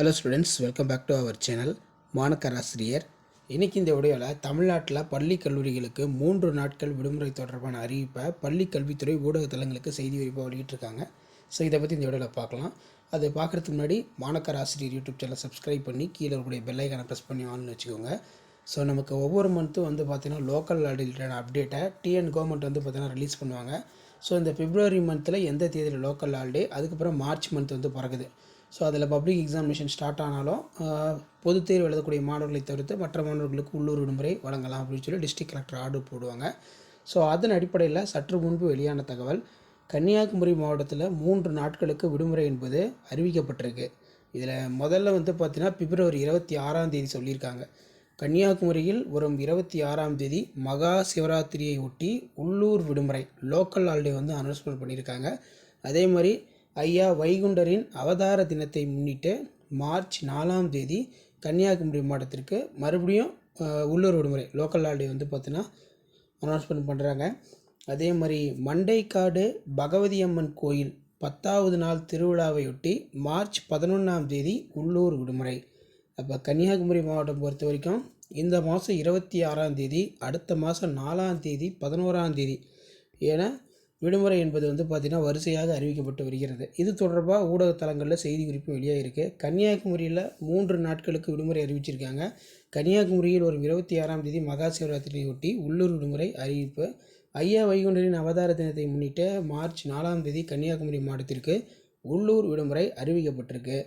Hello students, welcome back to our channel மாணக்கராசிரியர். இன்றைக்கி இந்த வீடியோவில் தமிழ்நாட்டில் பள்ளி கல்லூரிகளுக்கு 3 நாட்கள் விடுமுறை தொடர்பான அறிவிப்பை பள்ளி கல்வித்துறை ஊடகத்தலங்களுக்கு செய்தி குறிப்பாக வெளியிட்டிருக்காங்க. ஸோ இதை பற்றி இந்த வீடியோவில் பார்க்கலாம். அது பார்க்குறதுக்கு முன்னாடி மாணக்கராசிரியர் யூடியூப் சேனல் சப்ஸ்கிரைப் பண்ணி கீழே இருக்கக்கூடிய பெல் ஐக்கானை ப்ரெஸ் பண்ணி ஆன்னு வச்சுக்கோங்க. ஸோ நமக்கு ஒவ்வொரு மந்த்தும் பார்த்திங்கன்னா லோக்கல் ரிலேட்டட் அப்டேட்டை டிஎன் கவர்மெண்ட் பார்த்திங்கன்னா ரிலீஸ் பண்ணுவாங்க. ஸோ இந்த பிப்ரவரி மந்தில் எந்த தேதியில் லோக்கல் ஹாலிடே, அதுக்கப்புறம் மார்ச் மந்த் பிறகுது. ஸோ அதில் பப்ளிக் எக்ஸாமினேஷன் ஸ்டார்ட் ஆனாலும் பொதுத் தேர்வு எழுதக்கூடிய மாணவர்களை தவிர்த்து மற்ற மாணவர்களுக்கு உள்ளூர் விடுமுறை வழங்கலாம் அப்படின்னு சொல்லி டிஸ்ட்ரிக்ட் கலெக்டர் ஆர்டர் போடுவாங்க. ஸோ அதன் அடிப்படையில் சற்று முன்பு வெளியான தகவல், கன்னியாகுமரி மாவட்டத்தில் 3 நாட்களுக்கு விடுமுறை என்பது அறிவிக்கப்பட்டிருக்கு. இதில் முதல்ல பார்த்திங்கன்னா பிப்ரவரி 26 சொல்லியிருக்காங்க. கன்னியாகுமரியில் வரும் 26 மகா சிவராத்திரியை ஒட்டி உள்ளூர் விடுமுறை லோக்கல் ஹாலிடே அனௌன்ஸ்மெண்ட் பண்ணியிருக்காங்க. அதே மாதிரி ஐயா வைகுண்டரின் அவதார தினத்தை முன்னிட்டு மார்ச் 4 கன்னியாகுமரி மாவட்டத்திற்கு மறுபடியும் உள்ளூர் விடுமுறை லோக்கல் ஹாலிடே பார்த்தீங்கன்னா அனௌன்ஸ்மெண்ட் பண்ணுறாங்க. அதே மாதிரி மண்டைக்காடு பகவதி அம்மன் கோயில் 10வது நாள் திருவிழாவையொட்டி மார்ச் 11 உள்ளூர் விடுமுறை. அப்போ கன்னியாகுமரி மாவட்டம் பொறுத்த வரைக்கும் இந்த மாதம் 26 அடுத்த மாதம் 4 11 என விடுமுறை என்பது பார்த்திங்கன்னா வரிசையாக அறிவிக்கப்பட்டு வருகிறது. இது தொடர்பாக ஊடகத்தலங்களில் செய்தி குறிப்பு வெளியாக இருக்குது. கன்னியாகுமரியில் 3 நாட்களுக்கு விடுமுறை அறிவிச்சிருக்காங்க. கன்னியாகுமரியில் வரும் 26 மகா சிவராத்திரியை ஒட்டி உள்ளூர் விடுமுறை அறிவிப்பு. ஐயா வைகுண்டரின் அவதார தினத்தை முன்னிட்டு மார்ச் 4 கன்னியாகுமரி மாவட்டத்திற்கு உள்ளூர் விடுமுறை அறிவிக்கப்பட்டிருக்கு.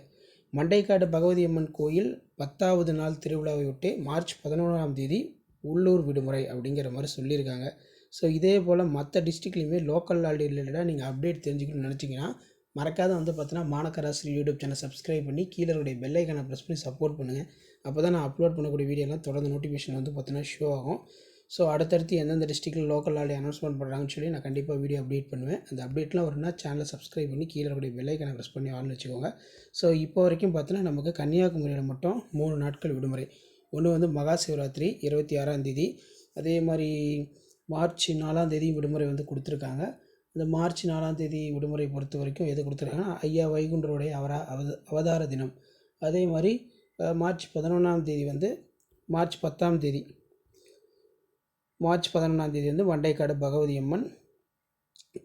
மண்டைக்காடு பகவதி அம்மன் கோயில் 10வது நாள் திருவிழாவையொட்டி மார்ச் 11 உள்ளூர் விடுமுறை அப்படிங்கிற மாதிரி சொல்லியிருக்காங்க. ஸோ இதே போல் மற்ற டிஸ்ட்ரிக்ட்லேயுமே லோக்கல் ஹாலிடே ரிலேட்டடாக நீங்கள் அப்டேட் தெரிஞ்சுக்கணும்னு நினச்சிங்கன்னா மறக்காத பார்த்தீங்கன்னா மாணக்கராசிரியர் யூடியூப் சேனல் சப்ஸ்கிரைப் பண்ணி கீழே இருக்கக்கூடிய பெல் ஐக்கானை ப்ரெஸ் பண்ணி சப்போர்ட் பண்ணுங்கள். அப்போ தான் நான் அப்லோட் பண்ணக்கூடிய வீடியோலாம் தொடர்ந்து நோட்டிஃபிகேஷன் பார்த்தீங்கன்னா ஷோ ஆகும். ஸோ அடுத்தடுத்து எந்தெந்த டிஸ்ட்ரிக்ட்டில் லோக்கல் ஹாலிடே அனௌன்ஸ்மெண்ட் பண்ணுறாங்கன்னு சொல்லி நான் கண்டிப்பாக வீடியோ அப்டேட் பண்ணுவேன். அந்த அப்டேட்லாம் வரும்னா சேனலை சப்ஸ்கிரைப் பண்ணி கீழே இருக்கக்கூடிய பெல் ஐக்கானை ப்ரெஸ் பண்ணி ஆன்னு வச்சுக்கோங்க. ஸோ இப்போ வரைக்கும் பார்த்தீங்கன்னா நமக்கு கன்னியாகுமரியில் மட்டும் 3 நாட்கள் விடுமுறை. ஒன்று மகா சிவராத்திரி 26 அதே மாதிரி மார்ச் 4 விடுமுறை கொடுத்துருக்காங்க. இந்த மார்ச் 4 விடுமுறை பொறுத்த வரைக்கும் எது கொடுத்துருக்காங்கன்னா ஐயா வைகுண்டருடைய அவதார தினம். அதே மாதிரி March 11 March 10 March 11 Mandaikadu Bhagavathi Amman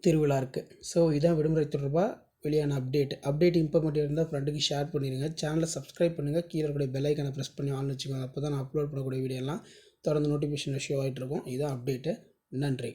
திருவிழா இருக்குது. ஸோ இதான் விடுமுறை தொடர்பாக வெளியான அப்டேட் இம்பார்ட்டன்ட் இருந்தால் ஃப்ரெண்டுக்கு ஷேர் பண்ணிடுங்க. சேனலை சப்ஸ்கிரைப் பண்ணுங்கள். கீழே இருக்கக்கூடிய பெல் ஐக்கானை ப்ரெஸ் பண்ணி ஆன் வச்சுக்கோங்க. அப்போ தான் நான் அப்லோட் பண்ணக்கூடிய வீடியோலாம் தொடர்ந்து நோட்டிஃபிகேஷன் ஷோ ஆகிட்டு இருக்கும். இதுதான் அப்டேட்டு. நன்றி.